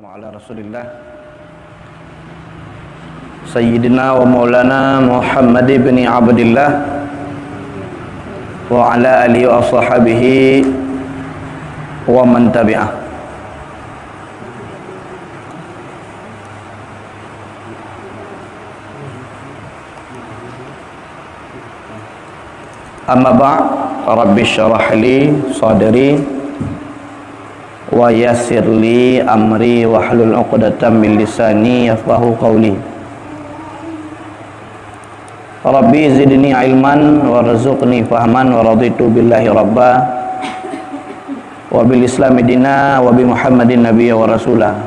Wassalamu ala Rasulillah Sayyidina wa maulana Muhammad ibn Abdillah wa ala alihi wa ashabihi wa man tabi'ah. Amma ba'd, rabbi syrah li sadri wa yassir li amri wahlul 'uqdatam min lisani yafqahu qawli. Rabbi zidni ilman warzuqni fahman wa raditu billahi rabba wa bil islami dina wa bi Muhammadin nabiyya wa rasulah.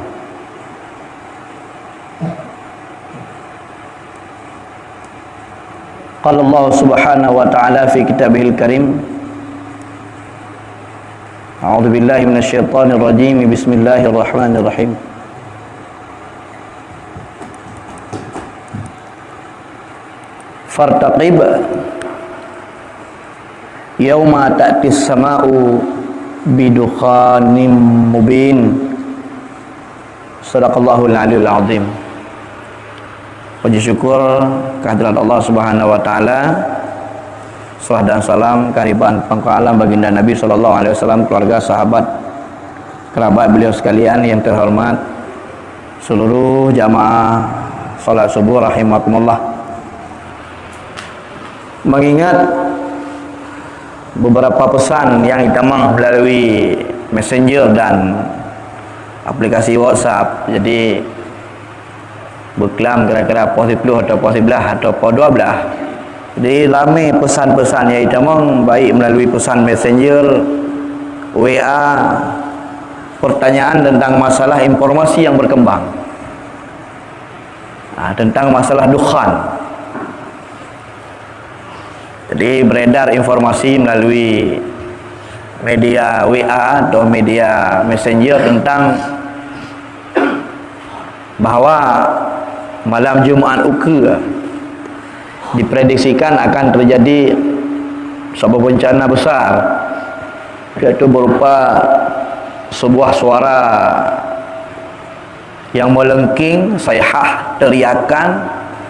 Qala Allah subhanahu wa ta'ala fi kitabihil karim, a'udzu billahi minasyaitonir rajim, bismillahirrahmanirrahim. Fartaqib yauma ta'tis sama'u bidukhanim mubin. Shadaqallahul aliyul azim. Puji syukur kehadirat Allah Subhanahu wa taala. Salam dan salam kehadiran pangkat alam baginda Nabi sallallahu alaihi wasallam, keluarga, sahabat, kerabat beliau sekalian yang terhormat, seluruh jamaah salat subuh rahimakumullah. Mengingat beberapa pesan yang ditamang melalui Messenger dan aplikasi WhatsApp, jadi berkelam kira-kira pos 10 atau pos 11 atau pos 12. Jadi ramai pesan-pesan yang ditamang, baik melalui pesan Messenger, WA, pertanyaan tentang masalah informasi yang berkembang, tentang masalah dukhan. Jadi beredar informasi melalui media WA atau media Messenger tentang bahawa malam Jumaat Uka diprediksikan akan terjadi sebuah bencana besar, iaitu berupa sebuah suara yang melengking, sayhah, teriakan,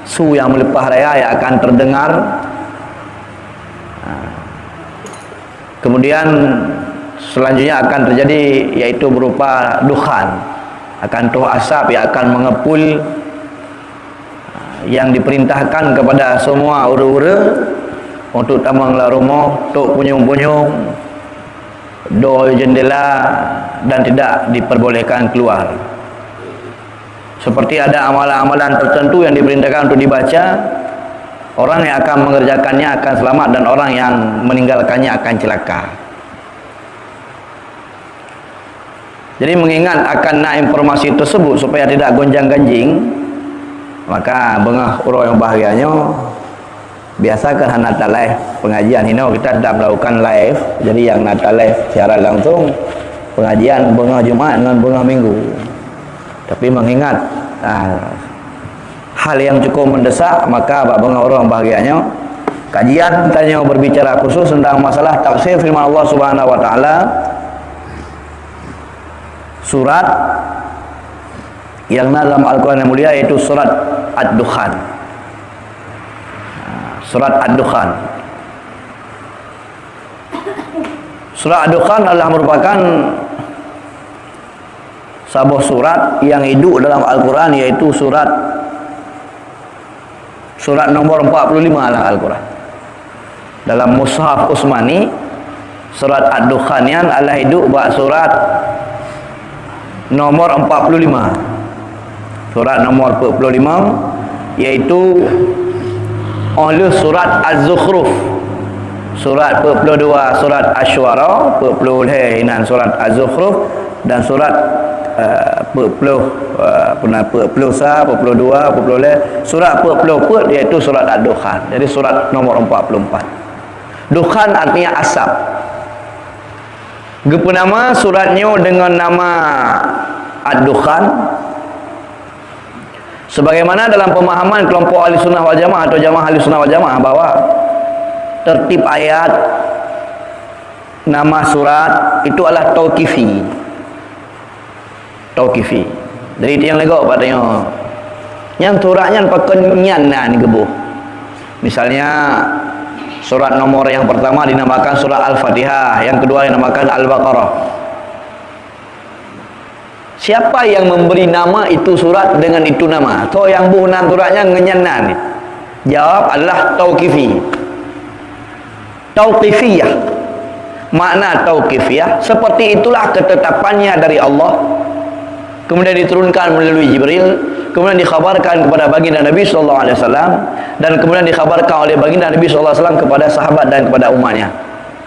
su yang melepas raya yang akan terdengar. Kemudian selanjutnya akan terjadi yaitu berupa dukhan, akan tuh asap yang akan mengepul, yang diperintahkan kepada semua ura-ura untuk tamanglah rumah, tok punyung-punyung, door jendela, dan tidak diperbolehkan keluar. Seperti ada amalan-amalan tertentu yang diperintahkan untuk dibaca, orang yang akan mengerjakannya akan selamat dan orang yang meninggalkannya akan celaka. Jadi mengingat akan nak informasi tersebut supaya tidak gonjang-ganjing, maka bengah orang yang bahagianya biasakan nak live pengajian ini. Kita tidak melakukan live, jadi yang nak live secara langsung pengajian bengah Jumaat dengan bengah Minggu. Tapi mengingat hal yang cukup mendesak, maka bengah orang bahagianya kajian tanya berbicara khusus tentang masalah tafsir firman Allah Subhanahu wa taala surat yang dalam Al-Quran yang mulia, yaitu surat Ad-Dukhan. Surat Ad-Dukhan. Surat Ad-Dukhan adalah merupakan sebuah surat yang hidup dalam Al-Quran, yaitu surat nomor 45 dalam Al-Quran. Dalam Mushaf Utsmani, surat Ad-Dukhanian adalah hidup buat surat nomor 45. Surat nomor 45 iaitu oleh surat Az-Zukhruf, surat 42 surat Asy-Syu'ara, 40 surat Az-Zukhruf, dan surat 42 surat 40 iaitu surat Ad-Dukhan. Jadi surat nomor 44. Dukhan artinya asap. Gepenama suratnya dengan nama Ad-Dukhan sebagaimana dalam pemahaman kelompok ahli sunnah wal jamaah atau jamaah ahli sunnah wal jamaah, bahwa tertib ayat nama surat itu adalah tauqifi. Dari yang legok pak tengok. Yang suratnya pakai nyan ni gebuh. Misalnya surat nomor yang pertama dinamakan surat Al-Fatihah, yang kedua dinamakan Al-Baqarah. Siapa yang memberi nama itu surat dengan itu nama? So yang buhnan suratnya ngenyanan. Jawab adalah tauqifi. Tauqifiyah. Makna tauqifiyah, seperti itulah ketetapannya dari Allah. Kemudian diturunkan melalui Jibril, kemudian dikhabarkan kepada baginda Nabi sallallahu alaihi wasallam, dan kemudian dikhabarkan oleh baginda Nabi sallallahu alaihi wasallam kepada sahabat dan kepada umatnya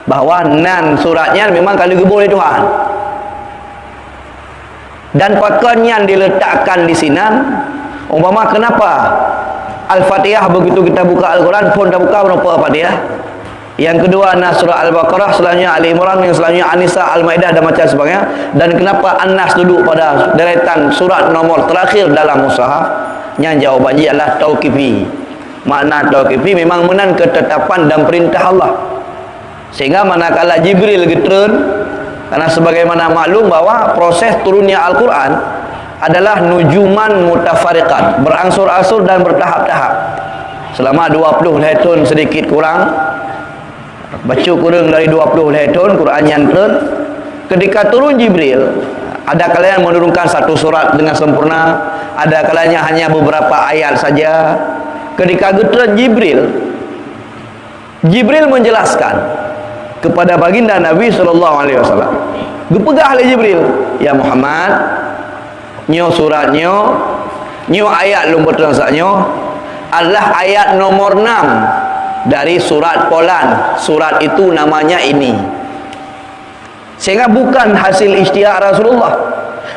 bahwa nan suratnya memang kalau gebul oleh Tuhan. Dan pakaian yang diletakkan di sinan, umpama kenapa Al-Fatihah begitu kita buka Al-Quran pun dah buka berapa Al-Fatihah. Yang kedua surah Al-Baqarah, selanjutnya Ali Imran, yang selanjutnya An-Nisa, Al-Maidah dan macam sebagainya. Dan kenapa An-Nas duduk pada deretan surat nomor terakhir dalam mushaf? Yang jawabannya adalah tauqifi. Makna tauqifi memang menan ketetapan dan perintah Allah. Sehingga manakala Jibril geterun, karena sebagaimana maklum bahwa proses turunnya Al-Quran adalah nujuman mutafariqat, berangsur-angsur dan bertahap-tahap. Selama 20 tahun sedikit kurang, baca kurang dari 20 tahun Quran yang turun. Ketika turun Jibril, ada kalanya menurunkan satu surat dengan sempurna, ada kalanya hanya beberapa ayat saja. Ketika geteran Jibril menjelaskan kepada baginda Nabi SAW. Gepegah oleh Jibril, ya Muhammad, nyo suratnya, nyo ayat lumba transaknya adalah ayat nomor 6 dari surat Polan. Surat itu namanya ini. Sehingga bukan hasil ijtihad Rasulullah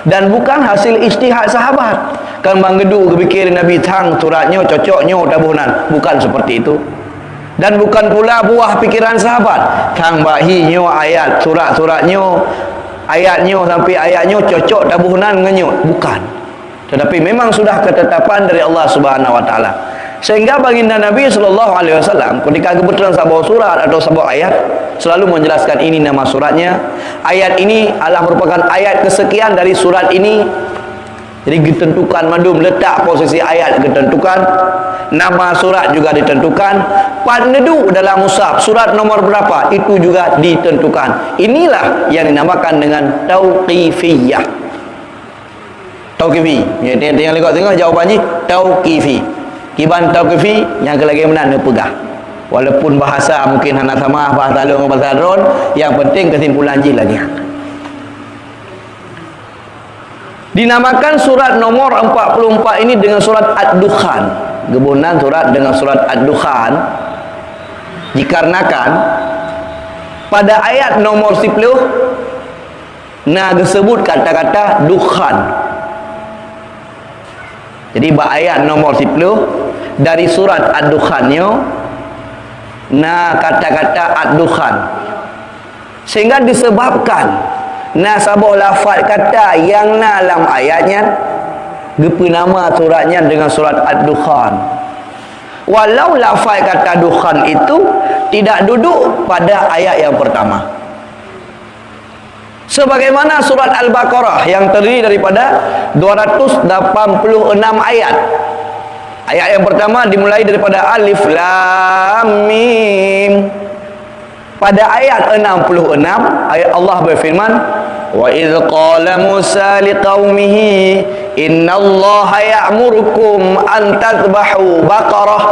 dan bukan hasil ijtihad sahabat. Kan bang gedu kepikiran Nabi tang suratnya cocoknya tabunan, bukan seperti itu. Dan bukan pula buah pikiran sahabat. Kang bahinyo ayat surat-suratnyo, ayatnyo sampai ayatnyo cocok tabuhnan ngenyo, bukan. Tetapi memang sudah ketetapan dari Allah Subhanahu wa taala. Sehingga baginda Nabi sallallahu alaihi wasallam ketika kebetulan sebuah surat atau sebuah ayat selalu menjelaskan ini nama suratnya. Ayat ini adalah merupakan ayat kesekian dari surat ini. Jadi ditentukan madum letak posisi ayat ditentukan, nama surat juga ditentukan, panedu dalam mushaf surat nomor berapa itu juga ditentukan. Inilah yang dinamakan dengan tauqifiyah. Tauqifi. Yang tengok jawapannya tauqifi. Kiban tauqifi yang lagi mana pegah. Walaupun bahasa mungkin hana sama bahasa lu dengan bahasa ron, yang penting kesimpulan ji lagi. Dinamakan surat nomor 44 ini dengan surat Ad-Dukhan. Gebunan surat dengan surat Ad-Dukhan dikarenakan pada ayat nomor 10 disebut kata-kata dukhan. Jadi ayat nomor 10 dari surat Ad-Dukhannya kata-kata Ad-Dukhan. Sehingga disebabkan sabah lafaz kata yang dalam ayatnya gepe nama suratnya dengan surat Ad-Dukhan. Walau lafaz kata dukhan itu tidak duduk pada ayat yang pertama. Sebagaimana surat Al-Baqarah yang terdiri daripada 286 ayat. Ayat yang pertama dimulai daripada Alif Lam Mim. Pada ayat 66 ayat Allah berfirman, wa idz qala Musa liqaumihi innallaha ya'murukum an tadhbahu baqarah.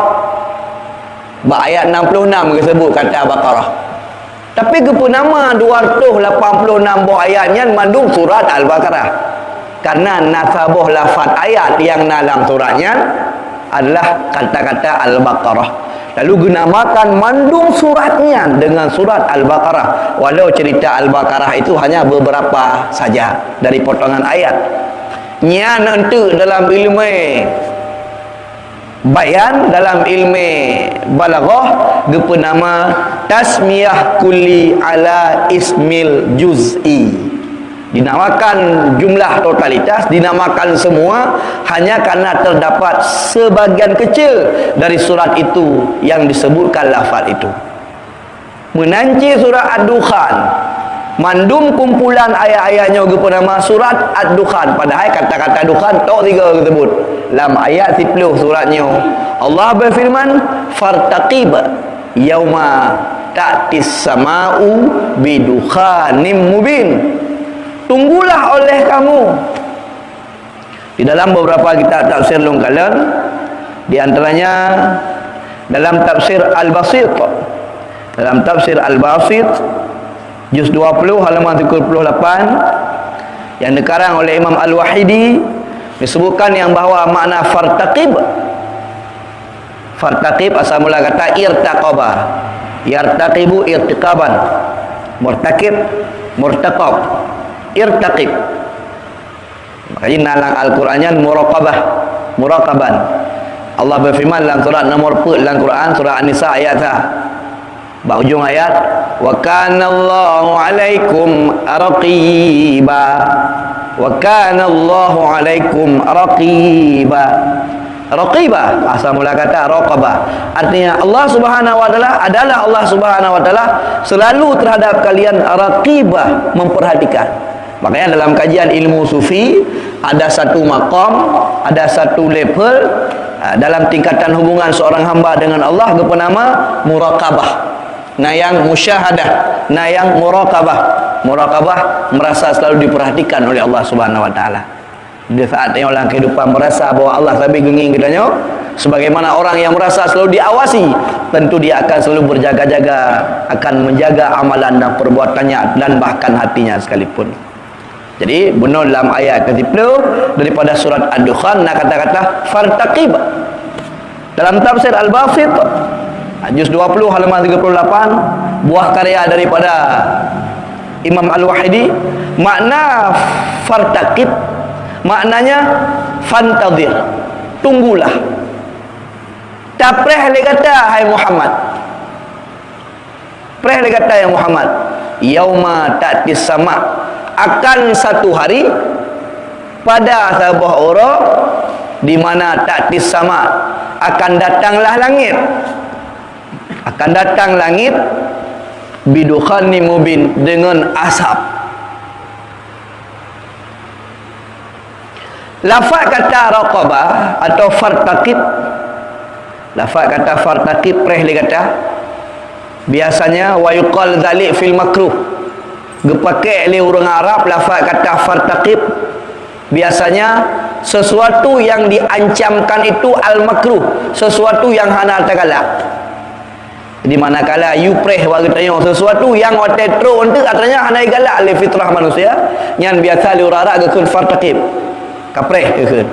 Ayat 66 disebut kata Baqarah. Tapi kepu nama 286 buah ayatnya mandung surat Al-Baqarah. Karena nasabah lafaz ayat yang dalam suratnya adalah kata-kata Al-Baqarah. Lalu dinamakan mandung suratnya dengan surat Al-Baqarah. Walau cerita Al-Baqarah itu hanya beberapa saja dari potongan ayat. Nya nanti dalam ilmu bayan, dalam ilmu balaghah gepe nama tasmiyah kulli ala ismil juz'i. Dinamakan jumlah totalitas, dinamakan semua hanya karena terdapat sebagian kecil dari surat itu yang disebutkan lafaz itu. Menanci surat Ad-Dukhan mandum kumpulan ayat-ayatnya juga nama surat Ad-Dukhan. Padahal kata-kata Dukhan tok tiga tersebut dalam ayat 10 suratnya. Allah berfirman, fartaqib yauma ta'tis sama'u bidukhanim mubin. Tunggulah oleh kamu. Di dalam beberapa kitab tafsir longkalan, di antaranya dalam tafsir Al-Basit, dalam tafsir Al-Basit juz 20 halaman 38 yang dikarang oleh Imam Al-Wahidi, disebutkan yang bahawa makna fartaqib asal mula kata irtaqaba, yartaqibu irtiqaban, murtaqib murtaqab, irtaqib. Makanya dalam Al-Qurannya muraqaban. Allah berfirman dalam surat nomor 4 dalam Quran, surah An-Nisa ayat ujung ayat, wa kana Allahu alaikum raqiba, wa kana Allahu alaikum raqiba. Raqibah asal mula kata raqabah, artinya Allah Subhanahu wa taala adalah Allah Subhanahu wa taala selalu terhadap kalian raqibah, memperhatikan. Makanya dalam kajian ilmu sufi ada satu maqam, ada satu level dalam tingkatan hubungan seorang hamba dengan Allah bernama muraqabah. Nah yang musyahadah, nah yang muraqabah. Muraqabah merasa selalu diperhatikan oleh Allah Subhanahu wa taala. Di saat yang dalam kehidupan merasa bahawa Allah lebih genging kitanya, sebagaimana orang yang merasa selalu diawasi, tentu dia akan selalu berjaga-jaga, akan menjaga amalan dan perbuatannya dan bahkan hatinya sekalipun. Jadi benar dalam ayat ke-10 daripada surat Ad-Dukhan, nak kata-kata fartaqib. Dalam tafsir Al-Basit juz 20 halaman 38, buah karya daripada Imam Al-Wahidi, makna fartaqib maknanya fantadhir, tunggulah. Tapreh le kata hai Muhammad, preh le kata ya Muhammad, yauma ta'tis sama, akan satu hari pada sebuah orang di mana ta'tis sama, akan datanglah langit, akan datang langit bidukhanin mubin, dengan asap. Lafaz kata raqabah atau fartaqib, lafaz kata fartaqib preh dia kata biasanya wa yuqal dzalik fil makruh, dipakai oleh orang Arab. Lafaz kata fartaqib biasanya sesuatu yang diancamkan itu al-makruh, sesuatu yang hana tergalak. Di manakala you preh wa tanya sesuatu yang watetro untuk katanya hana galak oleh fitrah manusia, yang biasa le orang Arab gekun fartaqib, kapreh ke.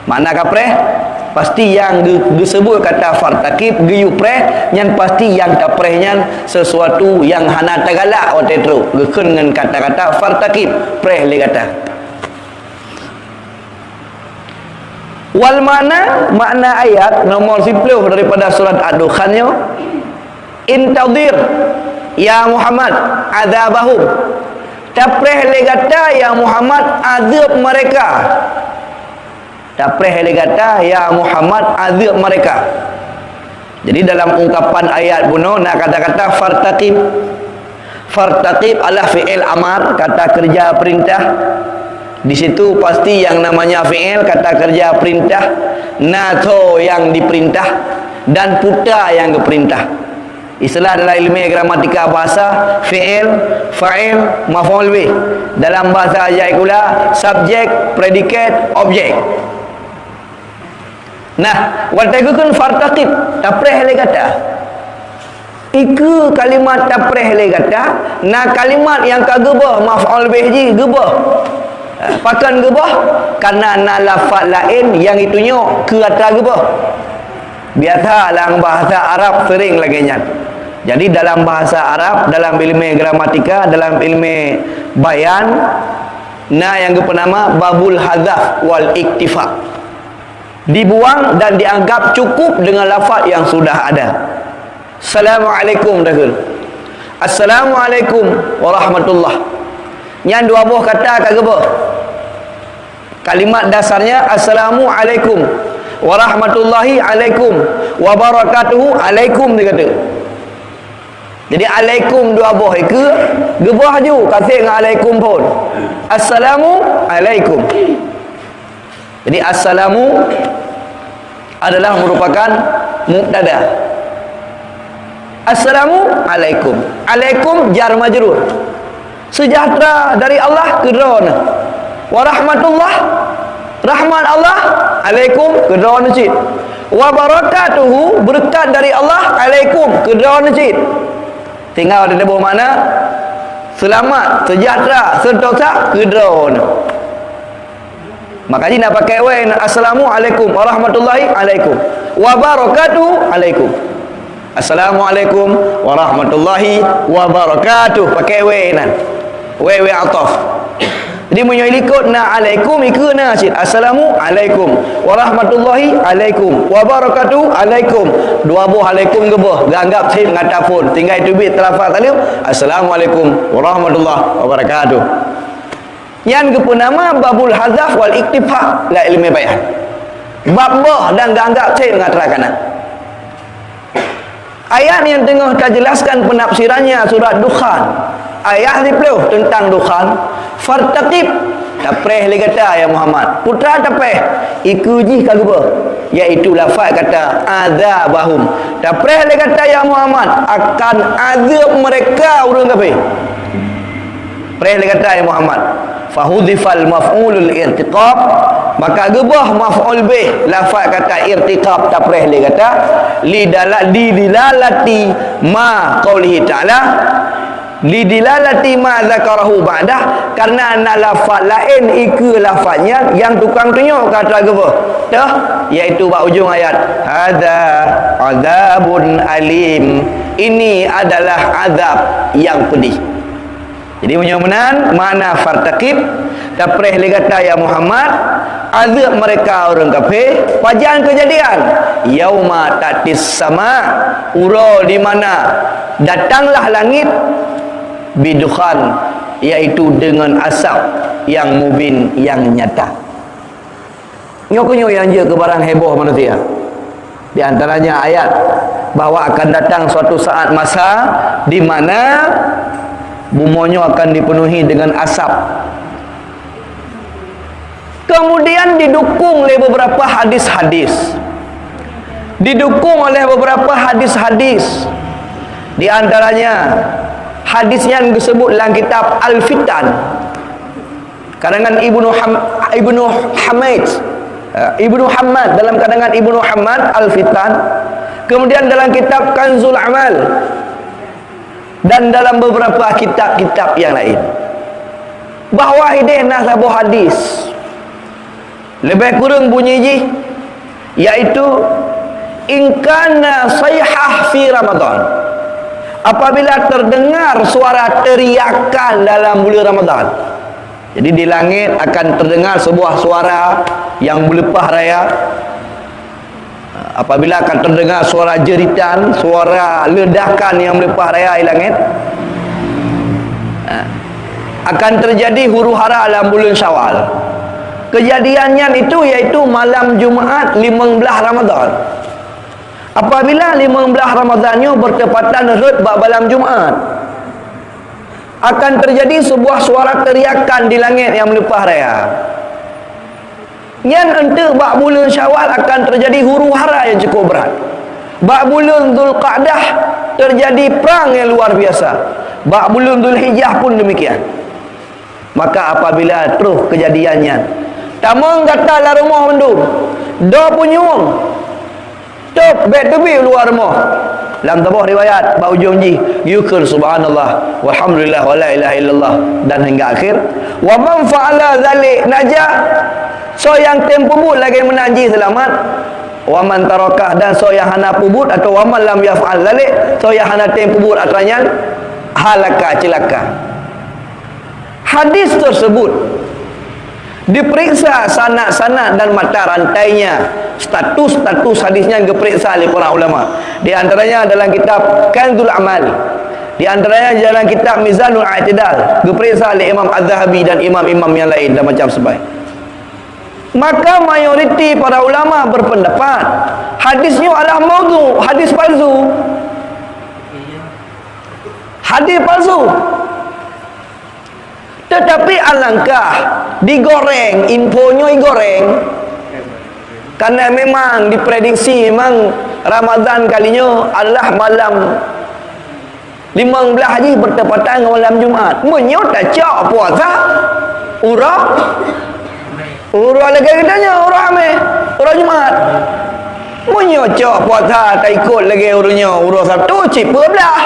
Mana kapreh? Pasti yang disebut kata fartaqib geyu preh, yang pasti yang kaprehnya sesuatu yang hana tergalak watetro gekun dengan kata-kata fartaqib, preh le kata. Wal makna ayat nomor 10 daripada surat Ad-Dukhannya, intadhir ya Muhammad adzabahum, tapreh le kata ya Muhammad azab mereka, tapreh le kata ya Muhammad azab mereka. Jadi dalam ungkapan ayat buno nak kata-kata fartaqib, fartaqib adalah fi'il amar, kata kerja perintah. Di situ pasti yang namanya fi'il, kata kerja perintah, nato yang diperintah, dan puta yang diperintah. Istilah dalam ilmu gramatika bahasa fi'il, fa'il, maf'ul bih. Dalam bahasa ajai pula subjek, predikat, objek. Nah, waltaqun fartaqib, tapreh le kata. Iku kalimat tapreh le kata, na kalimat yang kagebah maf'ul bih ji gebah. Pakan gebah karena na lafaz lain yang itunya ke atas gebah. Biasa dalam bahasa Arab sering lagi nyat. Jadi dalam bahasa Arab, dalam ilmu gramatika, dalam ilmu bayan, na yang bernama babul hadzaf wal iktifa, dibuang dan dianggap cukup dengan lafaz yang sudah ada. Assalamualaikum dahul, Assalamualaikum warahmatullah. Yang dua buah kata kat gebah. Kalimat dasarnya Assalamualaikum warahmatullahi alaikum wabarakatuhu alaikum dia kata. Jadi alaikum dua buah ke gebah ju kasih dengan alaikum pun. Assalamu alaikum. Jadi assalamu adalah merupakan mubtada. Assalamu alaikum. Alaikum jar majrur. Sejahtera dari Allah kedrona. Wa rahmatullah, rahmat Allah alaikum kedrona cid. Wa barakatuhu, berkat dari Allah alaikum kedrona cid. Tinggal ada bawah mana selamat, sejahtera, sentosa kedrona. Makanya nak pakai assalamualaikum warahmatullahi alaikum wa barakatuh alaikum. Assalamualaikum warahmatullahi wabarakatuh pakai nan ataf. Jadi menyolikut na alaikum ikut na cik. Assalamualaikum warahmatullahi alaikum wabarakatuh alaikum. Dua buah alaikum gebah ganggap saya mengata pun tinggal itu bit telafaz salim. Assalamualaikum warahmatullahi wabarakatuh. Yang kepunama babul hazaf wal iktifah la ilmi bayan. Bab bah dan ganggap saya mengatakan ayat yang tengah kita jelaskan penafsirannya surat Dukhan. Ayat ni peluh tentang Dukhan. Fartaqib tapeh le kata ya Muhammad. Putra tapeh ikuji kaguba iaitu lafaz kata azabahum. Tapeh le kata ya Muhammad akan azab mereka orang kafir. Preh le kata ya Muhammad. Fahudhifal maf'ulul irtiqab, maka gebah maf'ul bih lafaz kata irtiqab tapreh li kata lidilalati ma qaulihi ta'ala lidilalati ma zakarahu ba'dah, karena ana lafaz lain iku lafaznya yang tukang tunjuk kata gebah dah iaitu bak ujung ayat hadza azabun alim, ini adalah azab yang pedih. Jadi menyamanan mana fartaqib tapreh li kata ya Muhammad azab mereka orang kafir pajan kejadian yauma tatis sama ura di mana datanglah langit bidukhan iaitu dengan asap yang mubin yang nyata. Nyokunyo yang je ke barang heboh manusia. Di antaranya ayat bahawa akan datang suatu saat masa di mana bumonyo akan dipenuhi dengan asap. Kemudian didukung oleh beberapa hadis-hadis. Didukung oleh beberapa hadis-hadis. Di antaranya hadis yang disebut dalam kitab Al-Fitan karangan Ibnu Hammad dalam karangan Ibnu Hammad Al-Fitan, kemudian dalam kitab Kanzul Amal dan dalam beberapa kitab-kitab yang lain bahawa hidih nasabu hadis lebih kurang bunyi ji iaitu ingkana sayhah fi Ramadan, apabila terdengar suara teriakan dalam bulan Ramadan. Jadi di langit akan terdengar sebuah suara yang berlepah raya. Apabila akan terdengar suara jeritan, suara ledakan yang berlepah raya di langit, akan terjadi huru hara dalam bulan Syawal. Kejadiannya itu yaitu malam Jumaat 15 Ramadan. Apabila 15 Ramadannya bertepatan rut malam Jumaat, akan terjadi sebuah suara teriakan di langit yang berlepah raya. Yang ente bak bulan Syawal akan terjadi huru hara yang cukup berat. Bak bulan Zulqa'dah terjadi perang yang luar biasa. Bak bulan Zulhijjah pun demikian. Maka apabila terus kejadiannya, tamang kata lah rumah mendung, dah punyung top bet tebi luar rumah. Dalam tabah riwayat bak ujung ji yukir subhanallah walhamdulillah wala ilaha illallah dan hingga akhir. Wa man fa'ala dzalik najah, so yang tempubut lagi menanji selamat. Wa man tarakah, dan so yang hana pubut atau wa man lam yaf'al dzalik, so yang hana tempubut atanya halaka celaka. Hadis tersebut diperiksa sanad-sanad dan mata rantainya, status-status hadisnya diperiksa oleh para ulama. Di antaranya dalam kitab Kanzul Amal, di antaranya dalam kitab Mizanul I'tidal, diperiksa oleh Imam Az-Zahabi dan imam-imam yang lain dan macam sebaik. Maka mayoriti para ulama berpendapat hadisnya adalah maudhu, hadis palsu. hadis palsu. Tetapi alangkah digoreng, infonya digoreng, karena memang diprediksi memang Ramadan kalinya adalah malam 15 haji bertepatan dengan malam Jumaat. Menyot dah cak puasa urah lagi katanya urah ame urah Jumaat. Menyot cak puasa tak ikut lagi urah Sabtu cip belah.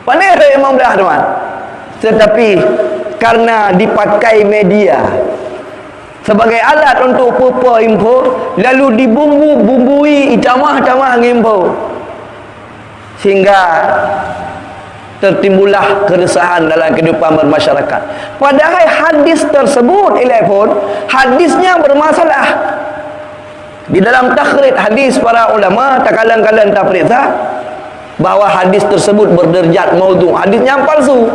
Pandai saya memang belah teman. Tetapi karena dipakai media sebagai alat untuk pupa info, lalu dibumbu-bumbui camah-camah info, sehingga tertimbullah keresahan dalam kehidupan bermasyarakat. Padahal hadis tersebut hadisnya bermasalah. Di dalam takhrij hadis para ulama tak kalang-kalang tak periksa bahawa hadis tersebut berderajat maudhu', hadisnya palsu.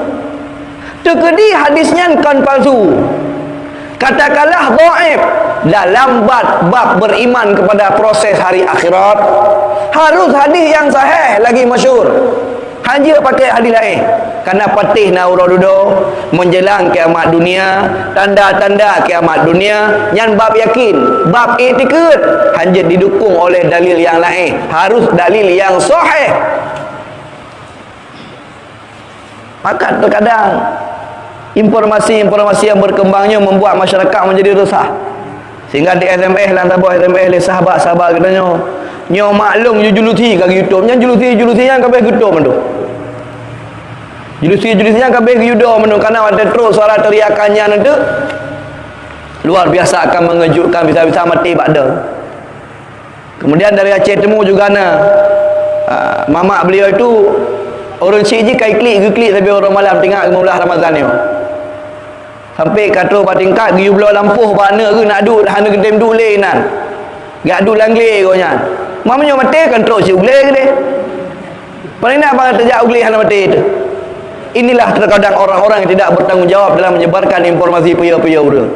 Tekedi hadisnya kan palsu, katakanlah dhaif dalam bab beriman kepada proses hari akhirat, harus hadis yang sahih lagi masyhur. Hanya pakai hadis lain kerana patih naura dudo menjelang kiamat dunia, tanda-tanda kiamat dunia yang bab yakin, bab i'tikad hanya didukung oleh dalil yang lain, harus dalil yang sahih. Maka terkadang informasi-informasi yang berkembangnya membuat masyarakat menjadi resah, sehingga di SMS lah SMS le sahabat-sahabat katanya nyo maklum you julusi kat YouTube nya julusi yang kabeh gedom tu. Julusi yang kabeh gedom tu kerana ada terus suara teriakannya tu luar biasa, akan mengejutkan, bisa-bisa mati bakda. Kemudian dari Aceh Temu juga mamak beliau itu orang Cik kai klik tapi orang malam tengah 15 Ramadan ni. Sampai kata pak tingkat giu belah lampuh mana ke nak duk hana gedem duk lenan. Gak duk langle konya. Mamanya mati kan terus ule ke dia. Paling nak bang terjak ule hana mati itu. Inilah terkadang orang-orang yang tidak bertanggungjawab dalam menyebarkan informasi puya-puya urang.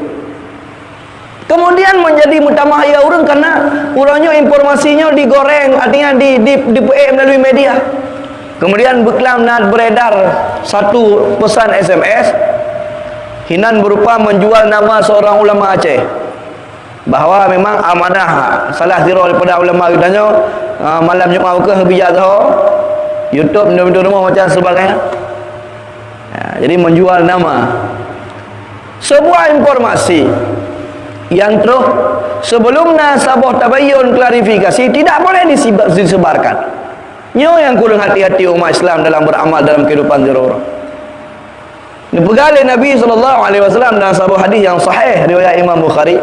Kemudian menjadi mutamahaya urang karena urangnya informasinya digoreng, artinya di melalui media. Kemudian berkelam nak beredar satu pesan SMS hinan berupa menjual nama seorang ulama Aceh, bahawa memang amanah salah zero daripada ulama katanya malam Jumaat ke bijak tu YouTube benda-benda rumah macam sebagainya. Jadi menjual nama sebuah informasi yang terus sebelumnya sabah tabayyun klarifikasi tidak boleh disebarkan. Nyo yang kurang hati-hati umat Islam dalam beramal dalam kehidupan zero. Dipegali Nabi SAW dalam sebuah hadis yang sahih riwayat Imam Bukhari,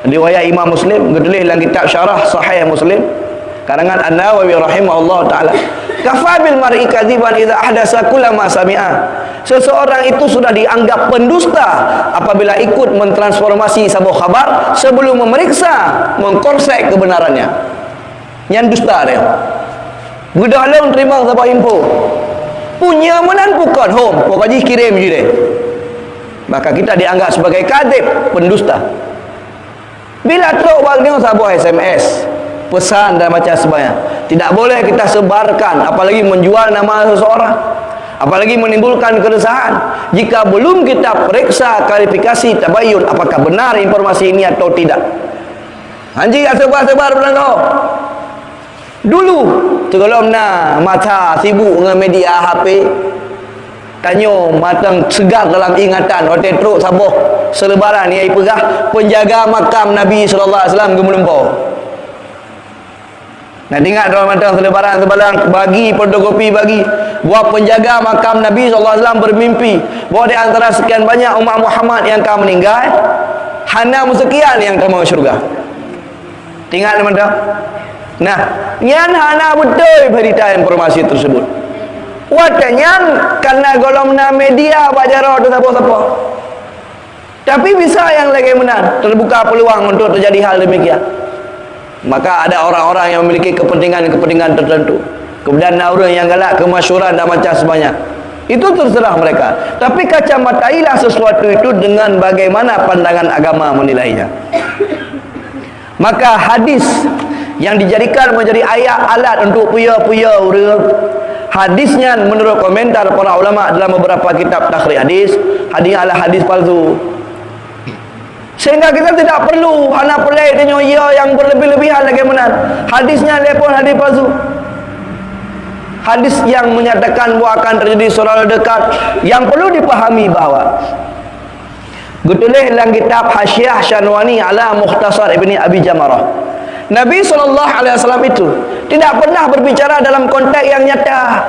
riwayat Imam Muslim, ditulis dalam kitab Syarah Sahih Muslim karangan An-Nawawi rahimahullah taala, kafa bil mar'i kadziban idza ahdasa kullama sami'a. Seseorang itu sudah dianggap pendusta apabila ikut mentransformasi sebuah khabar sebelum memeriksa, mengkorsek kebenarannya. Yang dusta dia. Budak long terima sebuah info punya menan bukan home kau kaji kirim je deh, maka kita dianggap sebagai kadzib, pendusta. Bila teruk bagnya sebuah SMS pesan dan macam sebagainya, tidak boleh kita sebarkan, apalagi menjual nama seseorang, apalagi menimbulkan keresahan jika belum kita periksa klarifikasi tabayyun apakah benar informasi ini atau tidak. Anji sebar-sebar benar kau dulu sebelum mata sibuk dengan media HP, tanya matang segar dalam ingatan hotel teruk sabuh selebaran yang pegah penjaga makam Nabi SAW gemulempau. Nah, ingat dalam matang selebaran bagi fotokopi bagi buat penjaga makam Nabi SAW bermimpi bahawa di antara sekian banyak umat Muhammad yang akan meninggal, hanya sekian yang akan masuk syurga. Ingat teman-teman. Nah, nyan hana betul berita informasi tersebut. Watanya karena golongan media bajaro tu siapa-siapa. Tapi bisa yang lagi benar terbuka peluang untuk terjadi hal demikian. Maka ada orang-orang yang memiliki kepentingan tertentu. Kemudian orang yang galak kemasyhuran dan macam sebanyak. Itu terserah mereka. Tapi kacamatailah sesuatu itu dengan bagaimana pandangan agama menilainya. Maka hadis yang dijadikan menjadi ayat alat untuk puya-puya orang, hadisnya menurut komentar para ulama dalam beberapa kitab takhrij hadis, hadis adalah hadis palsu. Sehingga kita tidak perlu anak pelai tanya ya yang berlebih-lebihan bagaimana. Hadisnya lepon hadis palsu. Hadis yang menyatakan bahawa akan terjadi saudara dekat, yang perlu dipahami bahawa ditulis dalam kitab Hasyiah Syanwani ala Mukhtasar Ibni Abi Jamarah, Nabi SAW itu tidak pernah berbicara dalam konteks yang nyata.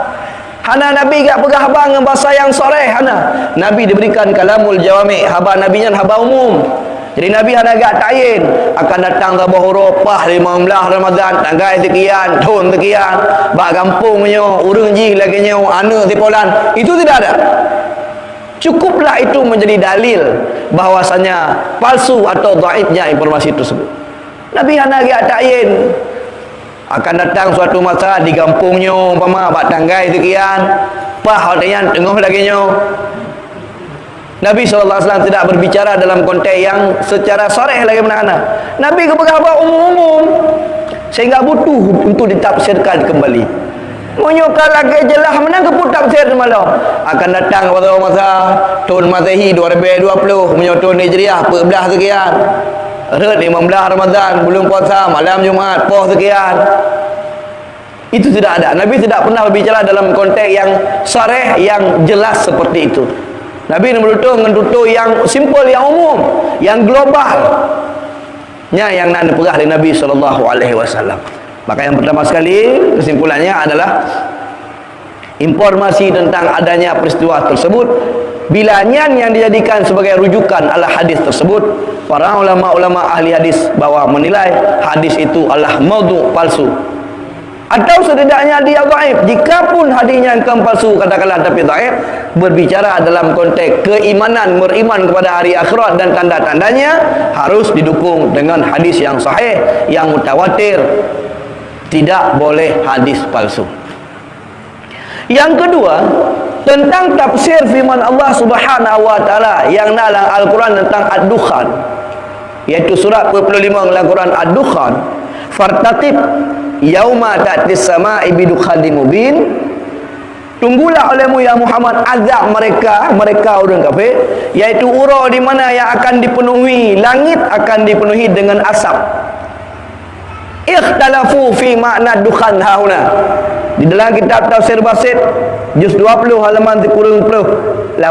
Hana Nabi gak pegah abang dengan bahasa yang soreh. Hana Nabi diberikan kalamul jawami, haba Nabi nya haba umum. Jadi Nabi hana gak tayin akan datang tabah huruf 15 Ramadan tanggal sekian, tahun sekian, bak kampungnya urang ji lagi nya ana tipolan. Itu tidak ada. Cukuplah itu menjadi dalil bahwasanya palsu atau dhaifnya informasi tersebut. Nabi hana gak tayin akan datang suatu masa di kampungnya umpama bak tanggal sekian, pah hatian tengah lagi nya. Nabi SAW tidak berbicara dalam konteks yang secara sarih lagi mana. Nabi kepada umum-umum sehingga butuh untuk ditafsirkan kembali. Menyokal lagi jelas menang keput tafsir malam akan datang pada masa tahun Masehi 2020 menyokal Hijriah 14 sekian, 15 Ramadan belum puasa, malam Jumaat poh sekian. Itu tidak ada. Nabi tidak pernah berbicara dalam konteks yang sarih yang jelas seperti itu. Nabi menutup dengan tutur yang simple, yang umum, yang global. Yang nak dipegang oleh Nabi SAW. Maka yang pertama sekali kesimpulannya adalah informasi tentang adanya peristiwa tersebut, bilanya yang dijadikan sebagai rujukan adalah hadis tersebut. Para ulama-ulama ahli hadis bahwa menilai hadis itu adalah maudhu', palsu. Atau setidaknya dia dhaif. Jikapun hadisnya yang palsu katakanlah tapi dhaif, berbicara dalam konteks keimanan, beriman kepada hari akhirat dan tanda-tandanya harus didukung dengan hadis yang sahih, yang mutawatir. Tidak boleh hadis palsu. Yang kedua, tentang tafsir firman Allah Subhanahu wa taala yang dalam Al-Quran tentang Ad-Dukhan, yaitu surat 25 dalam Al-Quran Ad-Dukhan, fartaqib yauma ta'tis sama'i bidukhanin mubin. Tunggulah olehmu ya Muhammad azab mereka orang kafir, yaitu ura di mana yang akan dipenuhi, langit akan dipenuhi dengan asap. Ikhtalafu fi makna dukhan hauna. Di dalam kitab Tafsir Basit juz 20 halaman 38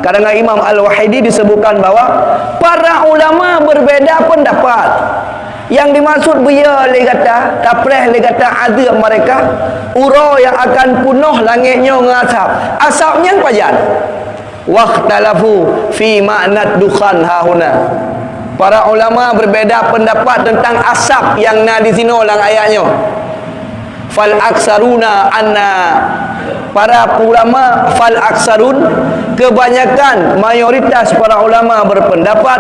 karangan Imam Al-Wahidi disebutkan bahawa para ulama berbeza pendapat. Yang dimaksud biya le kata tapreh le kata azab mereka ura yang akan penuh langitnya dengan asap. Asapnya pajan. Waqtalafu fi makna dukhan hauna. Para ulama berbeza pendapat tentang asap yang na di sini dalam ayatnya. Fal aksaruna anna, para ulama fal aksarun, kebanyakan mayoritas para ulama berpendapat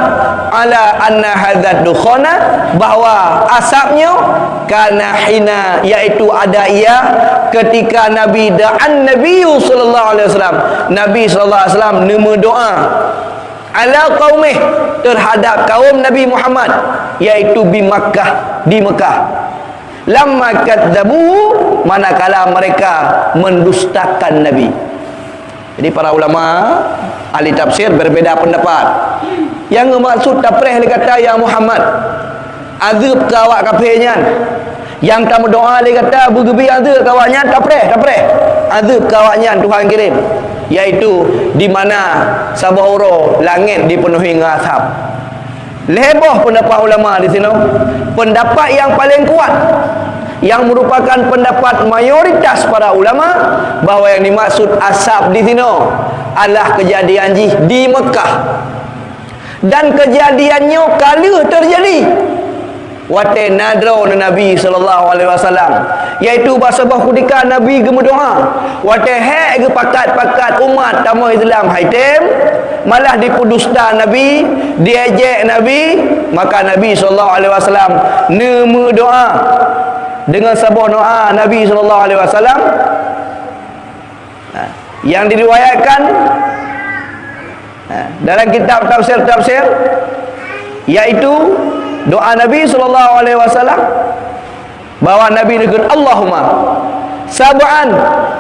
ala anna hadzal dukhana, bahwa asapnya kana hina, yaitu ada ia ketika Nabi Nabi sallallahu alaihi wasallam, Nabi sallallahu alaihi wasallam berdoa ala qaumih, terhadap kaum Nabi Muhammad, yaitu di Makkah, di Mekah. Lamma kadzabu, manakala mereka mendustakan Nabi. Jadi para ulama ahli tafsir berbeza pendapat. Yang maksud tapreh dia kata ya Muhammad azab ke awak kafirnya. Yang kamu doa dia kata bergebi azab ke awaknya, tapreh azab ke awaknya Tuhan kirim, yaitu di mana sabahura langit dipenuhi dengan asap. Leboh pendapat ulama di sini. Pendapat yang paling kuat, yang merupakan pendapat mayoritas para ulama, bahawa yang dimaksud asap di sini adalah kejadian di Mekah, dan kejadiannya kala terjadi wate nadro Nabi sallallahu alaihi wasallam, yaitu bahasa ketika Nabi berdoa wate he ke pakat umat tamu Islam haitem malah dipudusta Nabi, diejek Nabi, maka Nabi sallallahu alaihi wasallam nemu doa dengan sebuah doa Nabi sallallahu alaihi wasallam yang diriwayatkan dalam kitab tafsir, yaitu doa Nabi sallallahu alaihi wasallam bahwa Nabi dengan Allahumma sab'an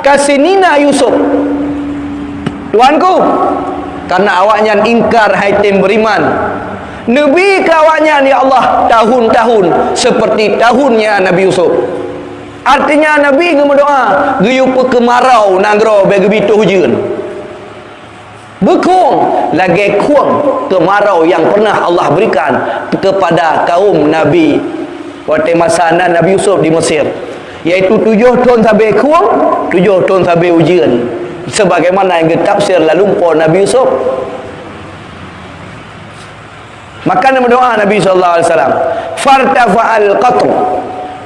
kasinina Yusuf. Tuanku, karena awaknya ingkar haitim beriman, Nabi ke awaknya ya Allah tahun-tahun seperti tahunnya Nabi Yusuf. Artinya Nabi berdoa geyupa kemarau nanggro bagi bitu hujan. Bekung lagi kuang kemarau yang pernah Allah berikan kepada kaum Nabi pada masa Nabi Yusuf di Mesir, iaitu 7 tahun sampai kuang, 7 tahun sampai hujan, sebagaimana yang ditafsir lalu Nabi Yusuf. Maka dia berdoa Nabi SAW, fartafa'al qatr,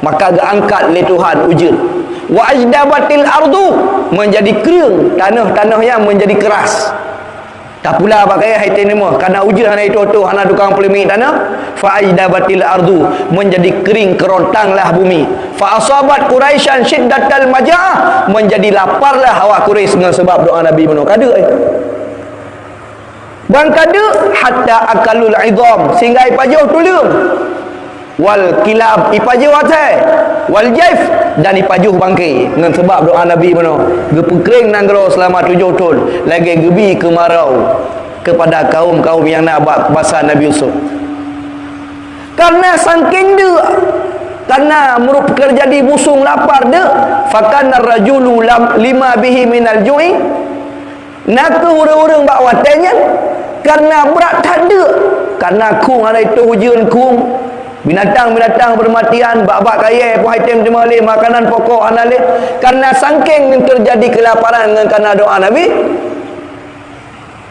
maka angkat oleh Tuhan hujan, wa ajdabatil ardu, menjadi kering tanah-tanah yang menjadi keras. Tak pula pakai haitin ni mah, kerana hujan hana itu tu hana tukang pelimik tanah, fa ajdabatil ardu, menjadi kering kerontanglah bumi, fa asabat quraisyan syiddatal majaa, menjadi laparlah awak Quraisy dengan sebab doa Nabi benar kada bang kada hatta akalul idham, sehingga ipajuh tulung, wal kilab ipajuh watai, wal jaif, dan ipajuh bangkai dengan sebab doa Nabi benar gepekering nanggro selama 7 tahun lagi gebi kemarau kepada kaum-kaum yang nak buat bahasa Nabi Yusuf. Karena saking dia, karena merupakan jadi busung lapar dia, fakana rajulu lima bihi minal ju'i, nak orang-orang bak watanya karena berat tak ada, karena kung ada itu hujan kung, binatang-binatang bermatian, bak-bak kaya pun item jemali makanan pokok analih, karena saking terjadi kelaparan dengan karena doa Nabi,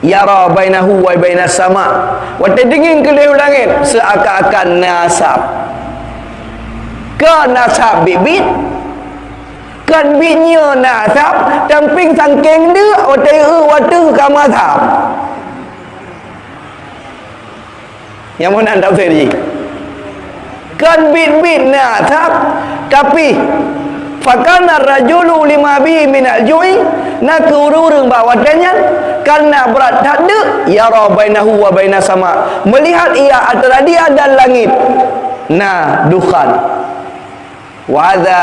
yara bainahu wa bainas sama, waktu dingin ke leher langit seakan-akan nasab ke nasab bibit kan bitnya nasab tamping saking dia waktu kamasab. Yang mana tak usah kan bit-bit nasab, tapi fakana rajulu lima bi minal ju'i, nak urung bawatannya karena berat tak ada, yara bainahu wa bainas sama, melihat ia antara dia dan langit, nah dukhan. Wa hadza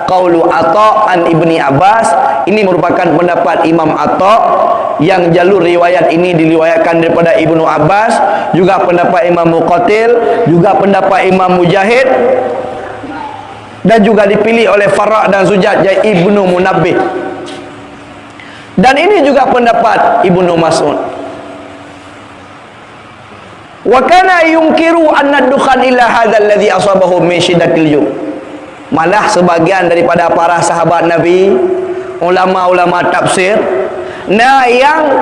qaulu Atha an Ibni Abbas, ini merupakan pendapat Imam Atha yang jalur riwayat ini diriwayatkan daripada Ibnu Abbas, juga pendapat Imam Muqatil, juga pendapat Imam Mujahid, dan juga dipilih oleh Farah dan Zujad Ibnu Munabbih, dan ini juga pendapat Ibnu Mas'ud. Wa kana yunkiru anna dukhan illa hadzal ladzi asabahu min syiddatil ju'. Malah sebagian daripada para sahabat Nabi, ulama-ulama tafsir, nah yang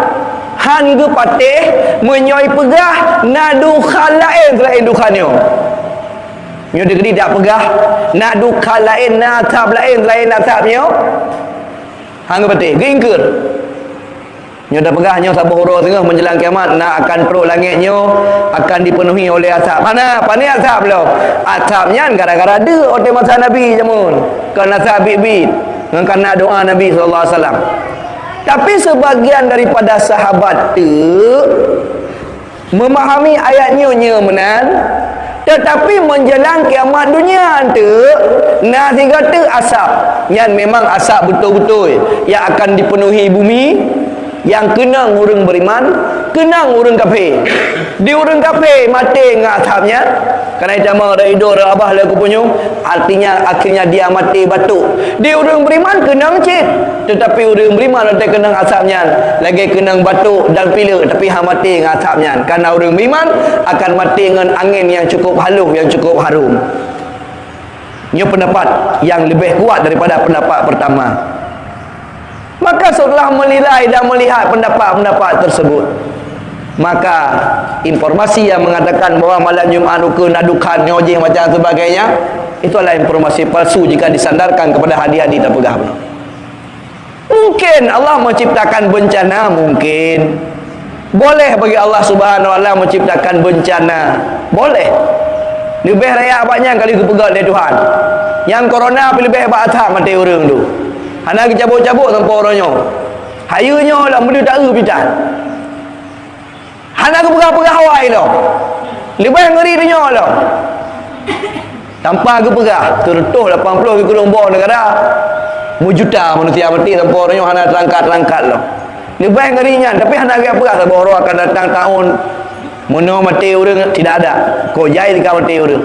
han ge patih menyoi pegah na dukhan lain selain dukhannya. Nyo degeri tak pegah na dukhan lain, na tab lain selain tabnya. Hang ge patih geingker. Nyo dah pegah nyo sabuh huruf tengah menjelang kiamat, nak akan perut langitnya akan dipenuhi oleh asap. Mana panik asap lo? Asapnya gara-gara ada oleh masa Nabi jamun. Kerana asap bibit, kerana doa Nabi SAW. Tapi sebagian daripada sahabat tu memahami ayatnya menan, tetapi menjelang kiamat dunia tu nah dikata asap yang memang asap betul-betul yang akan dipenuhi bumi, yang kenang orang beriman, kenang orang kafir. Di orang kafir mati dengan asapnya, kerana jamaah dah hidup dah abah lagu punya, artinya akhirnya dia mati batuk. Di orang beriman kenang cik, tetapi orang beriman ada kenang asapnya, lagi kenang batuk dan pilek, tapi ha mati dengan asapnya. Karena orang beriman akan mati dengan angin yang cukup halus, yang cukup harum. Ini pendapat yang lebih kuat daripada pendapat pertama. Maka setelah menilai dan melihat pendapat-pendapat tersebut, maka informasi yang mengatakan bahawa malam Jumaat nadukan nyojing macam sebagainya, itu adalah informasi palsu jika disandarkan kepada hadis-hadis tak pegah. Mungkin Allah menciptakan bencana, mungkin boleh bagi Allah Subhanahu Wa Taala menciptakan bencana, boleh. Lebih raya banyak kali kepegat dari Tuhan. Yang corona lebih batal mati orang tu. Hana cabut-cabut sampai orangnya. Hayunya lah benda tak pitan. Hana pegang-pegang Hawaii lah. Lebih ngeri dunia lah. Tanpa pegang tertuh 80 ke Kolombo negara. Mujuta manusia mati tanpa orangnya hana terangkat lah. Dia bayang keringan tapi hana apa lah baru akan datang tahun mono mati orang tidak ada. Kau jai di kau mati orang.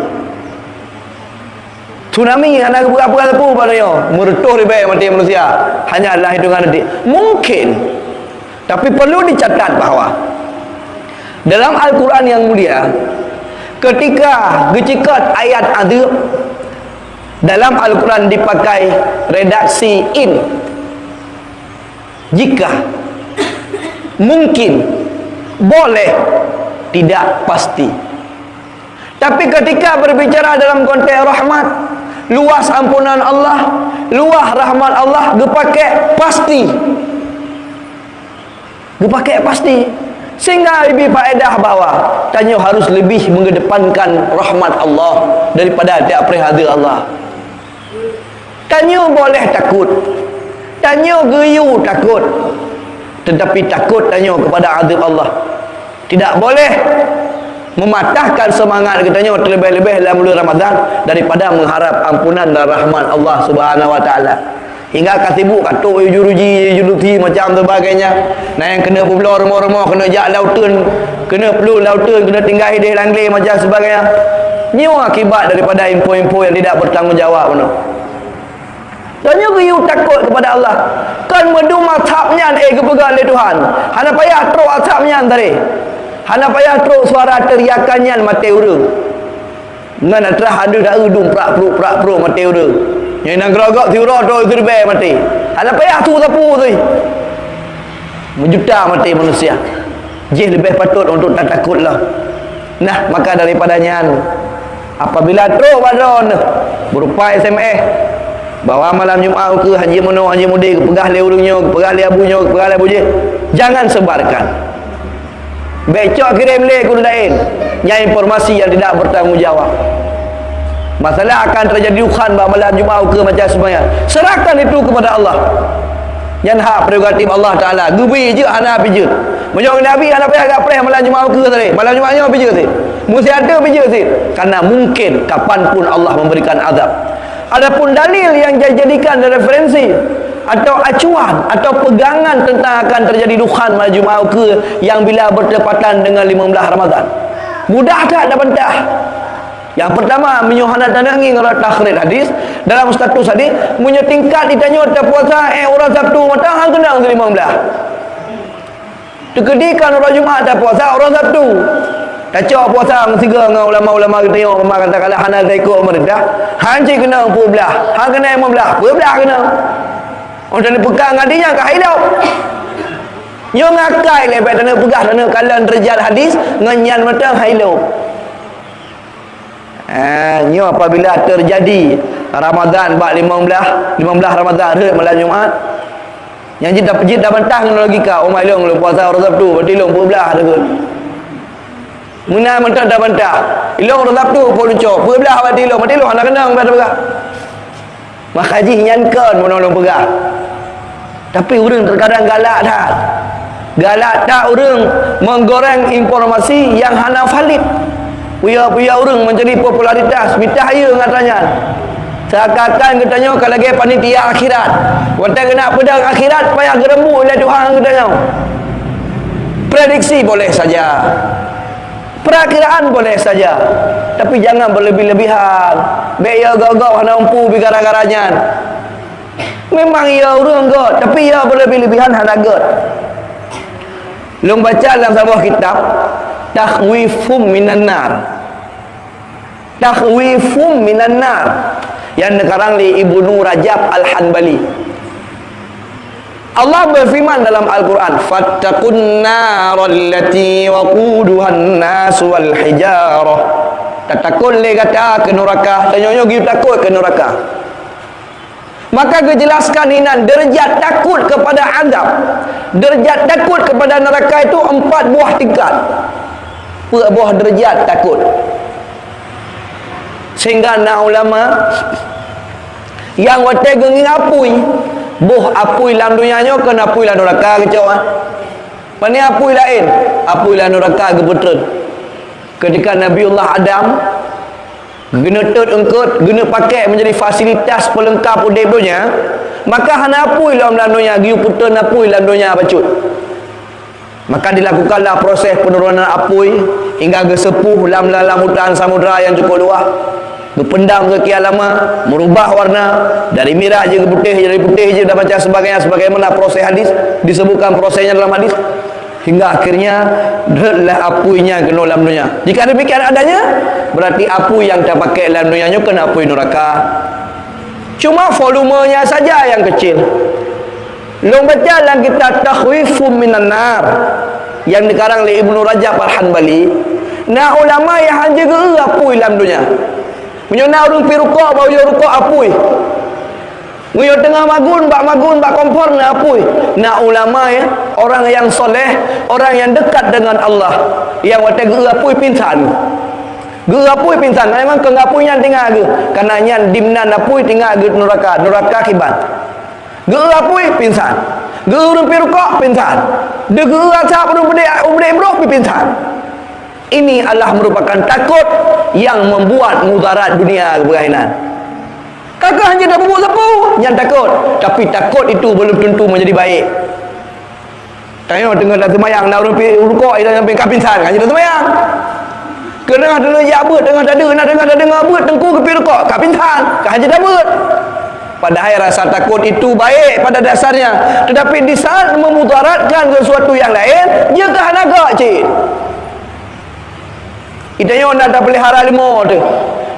Tsunami hana apa pun padanya. Meretuh di bayang mati manusia. Hanya Allah hitungan nanti. Mungkin. Tapi perlu dicatat bahawa dalam Al-Quran yang mulia, ketika gecikat ayat azab dalam Al-Quran dipakai redaksi in, jika, mungkin, boleh, tidak pasti. Tapi ketika berbicara dalam konteks rahmat, luas ampunan Allah, luas rahmat Allah, dipakai pasti. Dipakai pasti. Sehingga lebih faedah bahawa tanya harus lebih mengedepankan rahmat Allah daripada tiap perihal Allah. Tanya boleh takut, tanya geyu takut, tetapi takut tanya kepada azab Allah. Tidak boleh mematahkan semangat katanya terlebih-lebih dalam bulan Ramadan daripada mengharap ampunan dan rahmat Allah Subhanahu wa taala. Hingga katibu katuk juruji juluti macam sebagainya. Nah yang kena pula remah-remah, kena jak lautan, kena perlu lautan, kena tinggal hidup langgli macam sebagainya. Nyu akibat daripada info-info yang tidak bertanggungjawab benar. Tanya you takut kepada Allah. Kan medu mazhabnya kepegang oleh Tuhan. Hana payah teruk azabnya tadi. Hana payah teruk suara teriakannya mati urang. Ngan terah ada dak udung prak-prak mati urang. Yang nak geragak tiura tu terbe mati. Hana payah tu sapu tu. Menjuta mati manusia. Jih lebih patut untuk tak takutlah. Nah, maka daripadanya apabila teruk badon berupa SMS bahawa malam Jumaat ke haji mono haji mudi pegah le urungnya, pegah le abunya, pegah le abuje, jangan sebarkan. Becok kirim le ke lain. Yang informasi yang tidak bertanggungjawab. Masalah akan terjadi dukhan bahawa malam Jumaat ke macam semuanya. Serahkan itu kepada Allah. Yang hak prerogatif Allah Taala. Gubi je hana api je. Macam Nabi hana payah agak preh malam Jumaat ke tadi. Malam Jumaatnya api je tadi. Mesti ada api je tadi. Karena mungkin kapanpun Allah memberikan azab. Adapun dalil yang dijadikan referensi atau acuan atau pegangan tentang akan terjadi dukhan malam Jumaat ke yang bila bertepatan dengan 15 Ramadan. Mudah tak ada bantah. Yang pertama menyuhana tanangi ngara takhrir hadis dalam status hadis punya tingkat ditanya tak puasa orang Sabtu matang hang kenang 15. Tekedikan orang Jumaat tak puasa orang Sabtu. Kacau puasa tiga dengan ulama-ulama kita tengok memang kata kalau hana tak ikut pemerintah, hang cik kena 10 belah, hang kena 15, 10 belah kena. Orang tak pegang hadinya ke hidup. Nyo ngakai lebih tanah pegah tanah kalan derajat hadis ngenyan matang hidup. Nyo apabila terjadi Ramadan bak 15 Ramadan hari malam Jumaat yang jid dah bantah dengan logika oh mailong lu puasa orang Sabtu berarti long 10 dekat. Muna mentah dah bantah. Ilong orang Sabtu pun lucu. 10 berarti long anak kenang pada pegah. Maka haji nyankan menolong pegah. Tapi orang terkadang galak dah. Galak tak orang menggoreng informasi yang hana valid. Puya-puya orang mencari popularitas, mitahaya katanya. Seakan-akan katanya kalau lagi panitia akhirat. Waktu kena pedang akhirat payah gerembu oleh Tuhan katanya. Prediksi boleh saja. Perakiraan boleh saja. Tapi jangan berlebih-lebihan. Baik ya gagau hana umpu bigara-garanya. Memang ia orang god, tapi ia berlebih-lebihan hana god. Long baca dalam sebuah kitab Takhwifum minan nar. Takhwifum minan nar yang dikarang li Ibnu Rajab Al-Hanbali. Allah berfirman dalam Al-Quran, fattaqun narallati waquduhan nas wal hijarah. Takut le kata ke neraka, tanya-tanya gitu takut ke neraka. Maka dijelaskan inan derajat takut kepada azab, derajat takut kepada neraka itu 4 buah tingkat. Buah derajat takut. Sehingga na ulama yang wate genging apui, buh apui dalam dunianya kena apui dalam neraka kecau ah. Pani apui lain, apui dalam neraka gebetren. Ketika Nabiullah Adam gena tet engkut, gena pakai menjadi fasilitas pelengkap udip dunia, maka hana apui dalam dunia giu puter napui dalam dunia bacut. Maka dilakukanlah proses penurunan apui hingga ke sepuh dalam lautan samudra yang cukup luas, berpendam sekian lama, merubah warna dari merah je ke putih, jadi putih je dan macam sebagainya, sebagaimana proses hadis disebutkan prosesnya dalam hadis, hingga akhirnya derlah apuinya kena dalam dunia. Jika demikian adanya, berarti apu yang terpakai dalam dunia kena apui neraka. Cuma volumenya saja yang kecil. Long baca dalam kitab Takhwifum Minan Nar yang dikarang oleh Ibnu Rajab Al-Hanbali, nah ulama yang hanya gerak apui dalam dunia. Menyona urung pi rukuk bau yo rukuk apui. Ngoyo tengah magun bak kompor na apui. Nah ulama ya, orang yang soleh, orang yang dekat dengan Allah, yang wate gerak apui pingsan. Gerak apui pingsan, memang ke apuinya tinggal ge. Karena nyan dimna apui tinggal ge neraka kiban. Gerak apui pingsan. Gerak urung pi rukuk pingsan. De gerak sap urung bedek bro pi pingsan. Ini adalah merupakan takut yang membuat mudarat dunia keberhasilan. Kakak hanya dah buat sapu, yang takut. Tapi takut itu belum tentu menjadi baik. Tanya tengah dah semayang, dah rukuk, dah sampai kapinsan, hanya dah semayang. Kena ada ya buat, tengah dah dengar buat, tengku ke pi rukuk, kapinsan, hanya dah buat. Padahal rasa takut itu baik pada dasarnya. Tetapi di saat memudaratkan sesuatu yang lain, dia kehanagak cik. Itanya nak dah pelihara limau tu.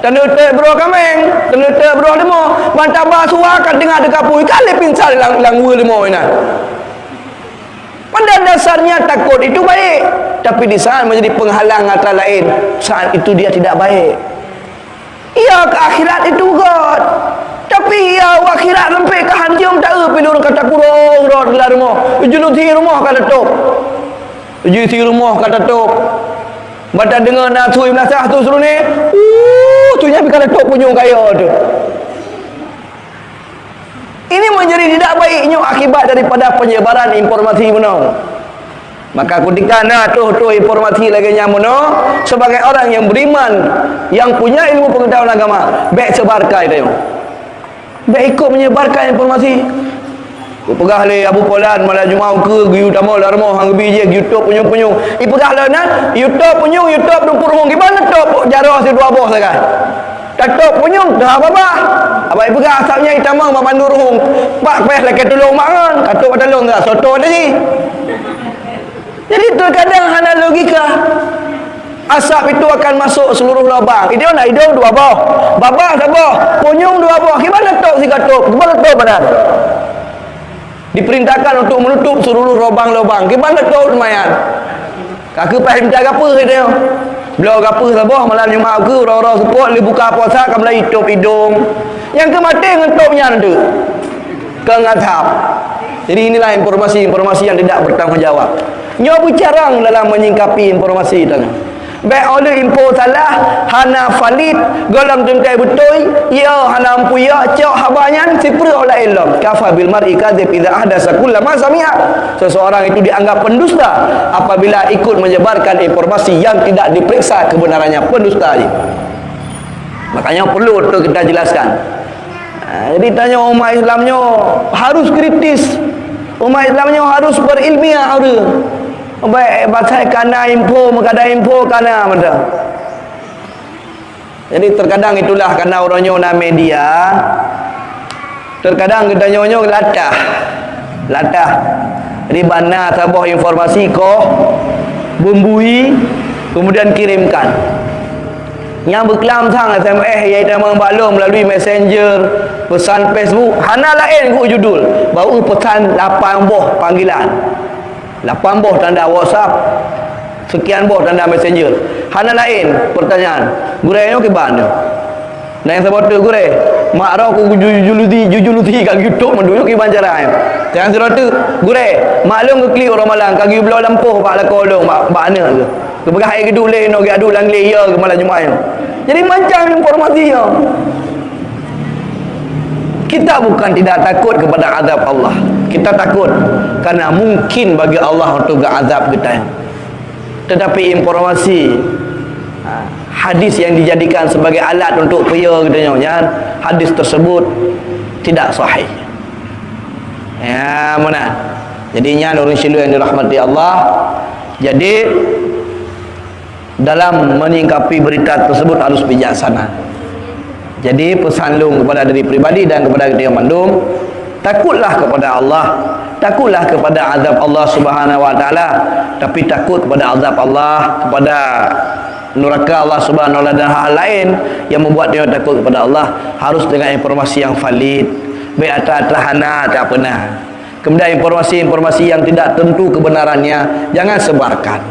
Tanda bro kameng, tanda bro limau. Bantaba suara kat dengar dekat pui kali pinsal lang limau ini. Pada dasarnya takut itu baik, tapi di saat menjadi penghalang atas lain, saat itu dia tidak baik. Ia ke akhirat itu God. Tapi ia akhirat sampai ke hanjum tak pilih kata kurang roh dalam rumah. Juluti rumah kata tok. Juluti rumah kata tok. Baca dengar nak sui belasah tu suruh ni. Tu nya bikala tok punyung kaya tu. Ini menjadi tidak baiknya akibat daripada penyebaran informasi benar. Maka ketika nak tu informasi lagi nyamuno sebagai orang yang beriman, yang punya ilmu pengetahuan agama, baik sebarkan dia. Baik ikut menyebarkan informasi. Pegah le Abu Polan malam Jumaat ke gi utama larmo hang bi je YouTube punyung-punyung. Pegah le nan YouTube punyung YouTube 20 gimana tok jarah si dua boh sekarang. Tatok punyung dah apa-apa. Abai pegah asapnya itamang mamandur hung. Pak peh lek tolong mangan, katok tolong dah soto tadi. Jadi terkadang hana logika. Asap itu akan masuk seluruh lubang. Itu nak hidung dua boh. Babah saboh, punyung dua boh. Gimana tok si katok? Gimana tok badan? Diperintahkan untuk menutup seluruh lubang-lubang. Gimana kau lumayan? Kakak paham jaga apa dia? Belau apa sabah malam Jumaat ke orang-orang seput li buka puasa kan mulai hidup hidung. Yang ke mati ngentopnya nanti. Ke ngatap. Jadi inilah informasi-informasi yang tidak bertanggungjawab. Nyo bercarang dalam menyingkapi informasi itu. Baik oleh info salah, hana valid, golong tengkai betul, ya hana ampu ya, cok habanyan, sipri oleh ilm. Kafa bil mar'i kadzib idza ahdasa kullama sami'a. Seseorang itu dianggap pendusta apabila ikut menyebarkan informasi yang tidak diperiksa kebenarannya, pendusta aja. Makanya perlu untuk kita jelaskan. Jadi tanya umat Islamnya harus kritis. Umat Islamnya harus berilmiah harus. Baik baca kana info mengada info kana mana. Jadi terkadang itulah karena orangnya media. Terkadang kita nyonyo latah. Jadi bana sabah informasi ko bumbui kemudian kirimkan. Yang berkelam sang SMS iaitu membalu melalui messenger, pesan Facebook, hana lain ku judul, bau pesan 8 buah panggilan. 8 buah tanda WhatsApp, sekian buah tanda messenger. Hana lain pertanyaan. Gurenya ke mana? Nah yang sebut tu gure, mak rau ku jujuluti kat YouTube mendujuk ke bancaran. Yang sebut tu gure, maklum ke klik orang Malang kaki belau lampuh pak lakolong mak mana ke. Kebegah air gedul le no adu lang le ya ke malam Jumaat. Jadi macam informasi ya. Kita bukan tidak takut kepada azab Allah. Kita takut karena mungkin bagi Allah untuk azab kita. Tetapi informasi hadis yang dijadikan sebagai alat untuk pria katanya, hadis tersebut tidak sahih. Ya, mana? Jadinya orang silu yang dirahmati Allah. Jadi dalam menyingkapi berita tersebut harus bijaksana. Jadi pesan Long kepada diri pribadi dan kepada kita yang mandum, takutlah kepada Allah, takutlah kepada azab Allah Subhanahu wa taala, tapi takut kepada azab Allah, kepada neraka Allah Subhanahu wa taala dan hal lain yang membuat dia takut kepada Allah harus dengan informasi yang valid. Baik atas hana tak pernah. Kemudian informasi-informasi yang tidak tentu kebenarannya jangan sebarkan.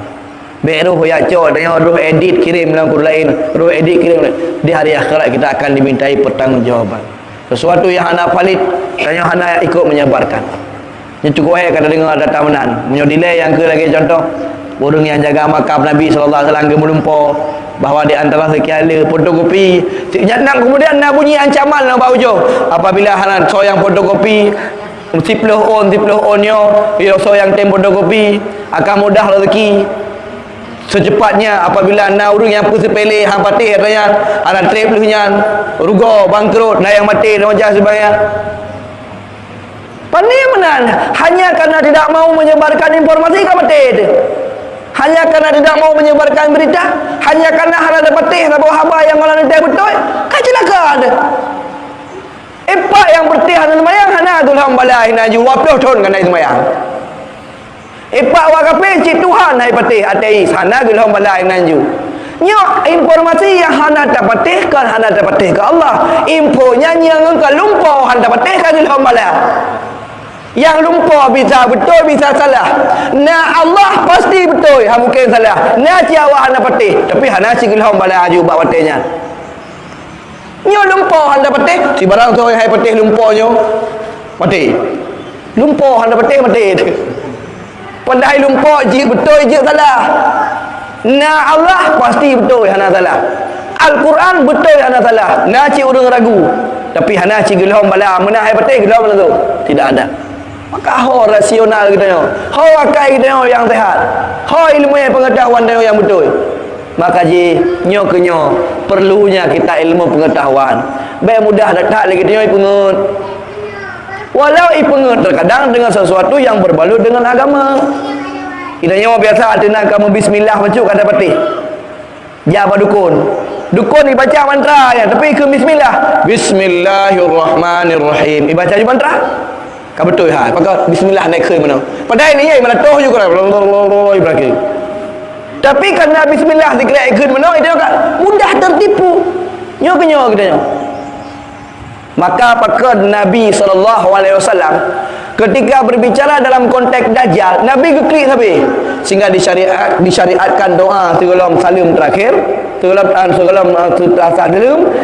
Baik roh yang cok tanya roh edit kirim dalam Quran lain, roh edit kirim di hari akhirat kita akan dimintai pertanggungjawaban. Sesuatu yang hana valid tanya hana ikut menyebarkan. Yang cukup kata dengar data menan. Menyodilai yang ke lagi contoh orang yang jaga makam Nabi sallallahu alaihi wasallam ke melumpur bahawa di antara sekian fotokopi jangan kemudian nak bunyi ancaman nak bau apabila hana soyang fotokopi tiploh on nyo soyang tem fotokopi akan mudah rezeki secepatnya apabila nak urang yang sepele hang patih katanya ana trip luhnya rugo bangkrut nak yang mati nak macam sebanyak pandai menan hanya karena tidak mau menyebarkan informasi ke mati hanya karena tidak mau menyebarkan berita, hanya karena ada petih atau haba yang malah nanti betul, kan celaka ada. Epak yang bertih hana semayang, hana tu hambalah hina ju waploh ton kan hai semayang. Epak wakape cik Tuhan hai petih ateis, hana tu hambalah hina ju. Nyo informasi yang hana dapat petihkan, hana dapat petihkan Allah. Infonya yang engkau lumpur hana dapat petihkan tu hambalah. Yang lumpur bisa betul bisa salah. Nah Allah pasti betul, ha mungkin salah. Nah ciawa hana patih, tapi hana si gilhom bala aju bak watenya. Nyo lumpur hana patih, si barang tu hai patih lumpur nyo. Patih. Lumpur hana patih mati. Pandai lumpur ji betul je salah. Nah Allah pasti betul hana salah. Al-Quran betul hana salah. Nah ci urang ragu. Tapi hana ci gilhom bala menah hai patih gilhom tu. Tidak ada. Maka ho rasional kita yo, ho akal kita yo yang sehat, ho ilmu yang pengetahuan kita yang betul. Maka ji nyo ke nyo perlunya kita ilmu pengetahuan. Baik mudah datang lagi kita yo ipengut. Walau ipengut terkadang dengan sesuatu yang berbalut dengan agama. Kita nyo biasa ada kamu bismillah baca kata patih. Jawab dukun. Dukun dibaca mantra ya, tapi ke bismillah. Bismillahirrahmanirrahim. Dibaca je mantra. Kau betul ha, maka bismillah naik ke mana. Padahal ni mana toh juga ibrahim. Tapi kerana bismillah dikira ke mana itu kan mudah tertipu. Nyo ke nyo kita nyo. Maka pakar Nabi SAW ketika berbicara dalam konteks Dajjal, Nabi geklik sabi sehingga disyariatkan doa sebelum salim terakhir, sebelum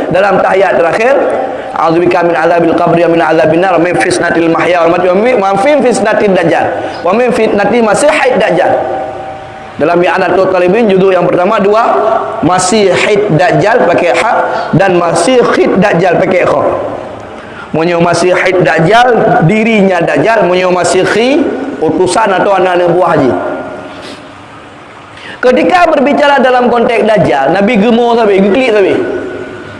dalam tahiyat terakhir. A'udzubika min azabil qabri wa min azabin nar wa min fitnatil mahya wal mati wa min fitnatid dajjal wa min fitnati masihid dajjal. Dalam Mi'anatul Talibin judul yang pertama dua, Masihid Dajjal pakai ha dan Masihid Dajjal pakai kha. Munyo Masihid Dajjal dirinya Dajjal, munyo Masihi utusan atau anak-anak buah haji. Ketika berbicara dalam konteks Dajjal, Nabi gemuk sabi, geklik sabi.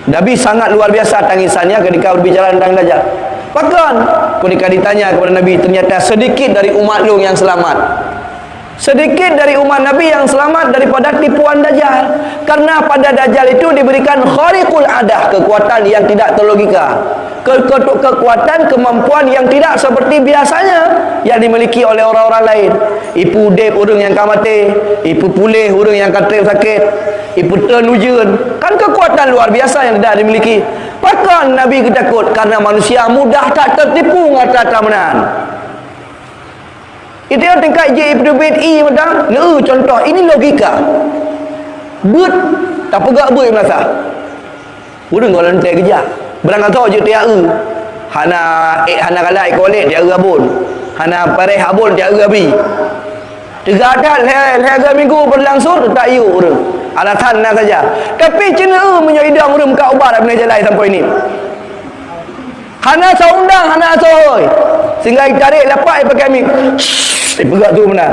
Nabi sangat luar biasa tangisannya ketika berbicara tentang Dajjal. Bahkan ketika ditanya kepada Nabi, ternyata sedikit dari umat lu yang selamat. Sedikit dari umat Nabi yang selamat daripada tipuan Dajjal. Karena pada Dajjal itu diberikan khariqul adah, kekuatan yang tidak terlogika. Kekuatan, kemampuan yang tidak seperti biasanya yang dimiliki oleh orang-orang lain. Ipu dep urang yang kamate, ipu pulih urang yang katrip sakit, ipu terlujun. Kan kekuatan luar biasa yang tidak dimiliki. Bahkan Nabi takut karena manusia mudah tak tertipu ngata tamanan. Itu yang tingkat JIPWI macam contoh ini logika. But tak pegak but merasa. Urang kalau nanti kerja. Berang tahu je dia hana kalai kolek dia abun. Hana pareh abun dia abi. Tiga dah leher minggu berlangsung tak yu urang. Alasan nak saja. Tapi cina menyidang urang muka ubar benda jalan sampai ini. Hana saundang hana sohoi. Sehingga tarik lapak pakai mik. Pegat tu benar.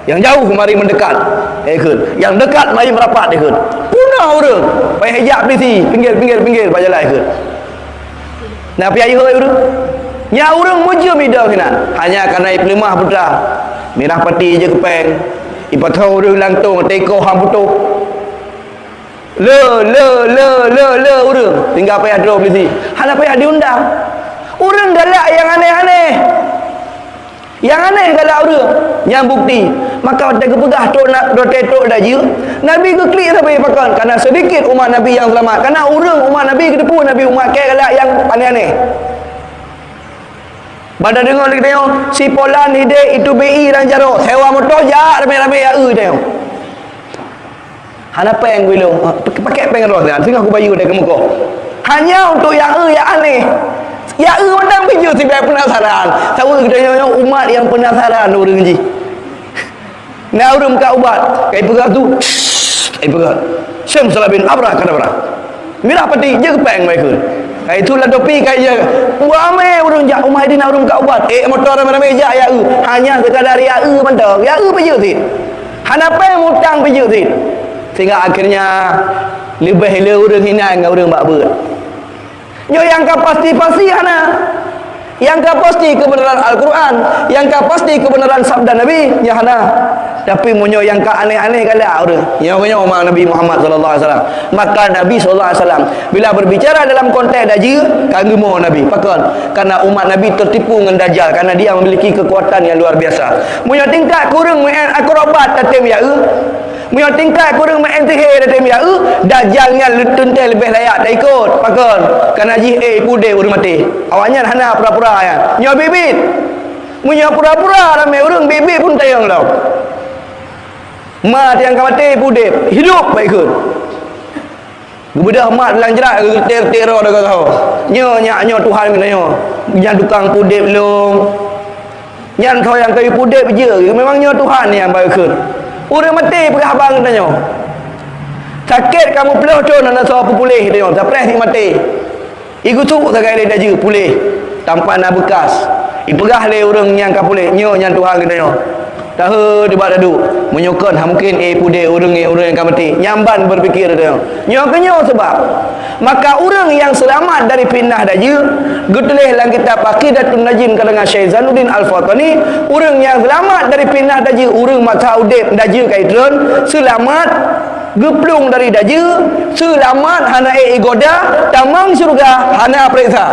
Yang jauh kemari mendekat. Yang dekat mari merapat dia kan. Punah urang. Pai hijab polisi, pinggir pak jalan ke. Nah pi ayo urang. nya urang muja mida kena hanya karena iplimah putra mirah pati je kepeng ipatau urang lantung teko hang putuh le urang tinggal payah draw polisi hana payah diundang urang galak yang aneh-aneh galak urang yang bukti maka kita kepegah tok nak do tetok dah je Nabi ke klik sampai pakan karena sedikit umat Nabi yang selamat karena urang umat Nabi kedepu Nabi umat ke galak yang aneh-aneh. Pada dengar lagi tengok si Polan Hidayah itu BI dan Jaro sewa motor jak ramai-ramai ya tengok hana peng bilung pakai peng roh dah sehingga aku bayu dah ke muka hanya untuk yang aneh ya mandang biju si baik penasaran tahu kita umat yang penasaran orang ji nak urang ka ubat kai pegang tu kai pegang syam salabin abra kadabra mirah pati je kepeng mai ke kai itulah topi kai je ramai urang jak umat dia nak urang ka ubat motor ramai-ramai jak ya hanya sekadar ya mentang ya peju si hana peng mutang peju si sehingga akhirnya lebih le urang hina dengan urang bak ber yo yang ka pasti hana yang ka pasti kebenaran Al-Quran yang ka pasti kebenaran sabda Nabi ya hana tapi munyo yang ka aneh-aneh kala urang nyo umat Nabi Muhammad sallallahu alaihi wasallam maka Nabi sallallahu alaihi wasallam bila berbicara dalam konteks dajjal kagemo Nabi pakon karena umat Nabi tertipu dengan dajjal karena dia memiliki kekuatan yang luar biasa munyo tingkat kurang main akrobat tatem ya munyo tingkat kurang main sihir tatem ya dajjalnya tentel lebih layak dah ikut pakon karena ji pude urang mati awaknya hana pura-pura ya nyo bibit munyo pura-pura ramai urang bibit pun tayang tau mat yang kamati pudip hidup baik ke bebedah mat dalam jerat getir-getir dah kata nyo Tuhan minta yang tukang pudip long yang kau yang kayu pudip je memang nyo Tuhan yang baik ke urang mati pegah abang tanya sakit kamu peluh tu nak so apa pulih tanya sapres ni mati iku tu sagai dia je pulih tanpa nak bekas ipegah le urang yang ka pulih nyo yang Tuhan tanya tahu di bawah duduk menyokon mungkin pude orang yang kamati nyamban berfikir dia nyo sebab maka orang yang selamat dari fitnah dajjal getelih dalam kitab Aqidatun Najim kalangan Syekh Zainuddin Al-Fatani orang yang selamat dari fitnah dajjal orang mata udip dajjal kaitron selamat geplung dari dajjal selamat hana igoda tamang syurga hana periksa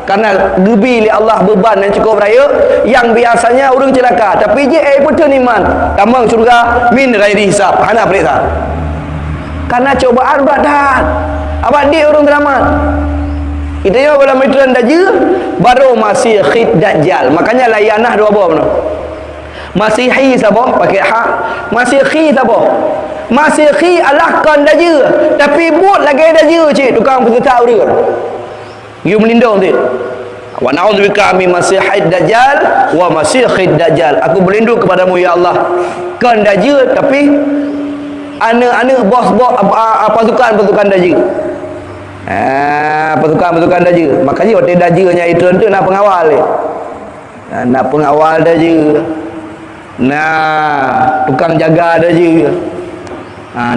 karena gebi li Allah beban yang cukup raya yang biasanya orang celaka tapi je betul iman tamang syurga min ghairi hisab hana periksa karena cobaan berat abad dia orang selamat kita yo kalau metron dajjal baru masih khid dajjal makanya layanah dua apa benar masihi sabo pakai hak masihi sabo masihi alahkan dajjal tapi buat lagi dajjal cik tukang peserta dia you melindung dia wa na'udzubika min masihid dajjal wa masihid dajjal aku berlindung kepadamu ya Allah kan dajjal tapi anak-anak bos-bos pasukan dajjal pasukan dajjal makanya hotel dajjalnya itu nak pengawal dia nak pengawal dajjal nah tukang jaga dajjal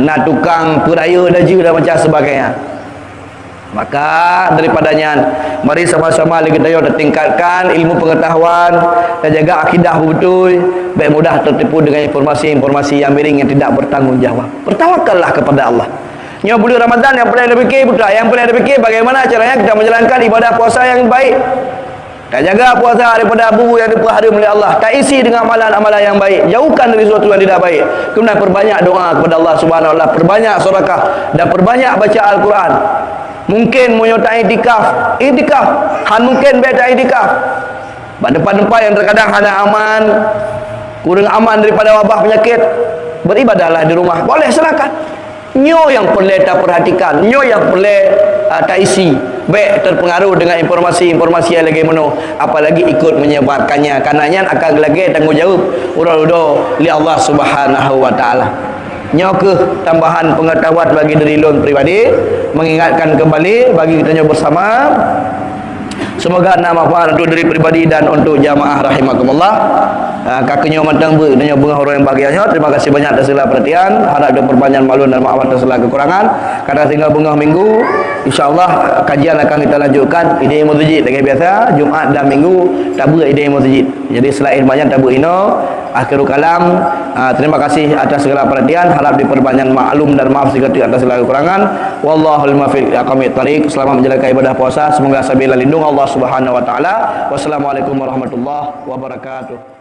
nak tukang peraya dajjal dan macam sebagainya maka daripadanya mari sama-sama lagi kita tingkatkan ilmu pengetahuan dan jaga akidah betul baik mudah tertipu dengan informasi-informasi yang miring yang tidak bertanggungjawab bertawakallah kepada Allah nyo bulan Ramadan yang paling fikir putra yang paling fikir bagaimana caranya kita menjalankan ibadah puasa yang baik tak jaga puasa daripada abu yang diperhadap oleh Allah tak isi dengan amalan-amalan yang baik jauhkan dari sesuatu yang tidak baik kemudian perbanyak doa kepada Allah Subhanahu wa taala perbanyak sedekah dan perbanyak baca Al-Quran mungkin menyertai itikaf mungkin beda itikaf depan-depan yang terkadang hanya aman kurang aman daripada wabah penyakit beribadahlah di rumah boleh silakan nyo yang perlu kita perhatikan nyo yang perlu tak isi baik terpengaruh dengan informasi-informasi yang lagi menuh apalagi ikut menyebarkannya karenanya akan lagi tanggungjawab urang-urang li Allah Subhanahu wa taala nyo ke tambahan pengetahuan bagi diri lon pribadi mengingatkan kembali bagi kita bersama Semoga anda manfaat untuk diri pribadi dan untuk jamaah rahimakumullah. Kakaknya matang ber dan bunga orang yang bahagianya. Terima kasih banyak atas segala perhatian. Harap diperpanjang maklum dan maaf atas segala kekurangan. Kadang tinggal bunga minggu, insyaallah kajian akan kita lanjutkan ide masjid dengan biasa Jumaat dan Minggu tabur ide masjid. Jadi selain banyak tabur ino akhirul kalam. Terima kasih atas segala perhatian. Harap diperpanjang maklum dan maaf sekali atas segala kekurangan. Wallahul muwaffiq ila aqwamit thariq. Selamat menjalankan ibadah puasa. Semoga sabila lindung Allah Subhanahu wa taala. Wassalamualaikum warahmatullahi wabarakatuh.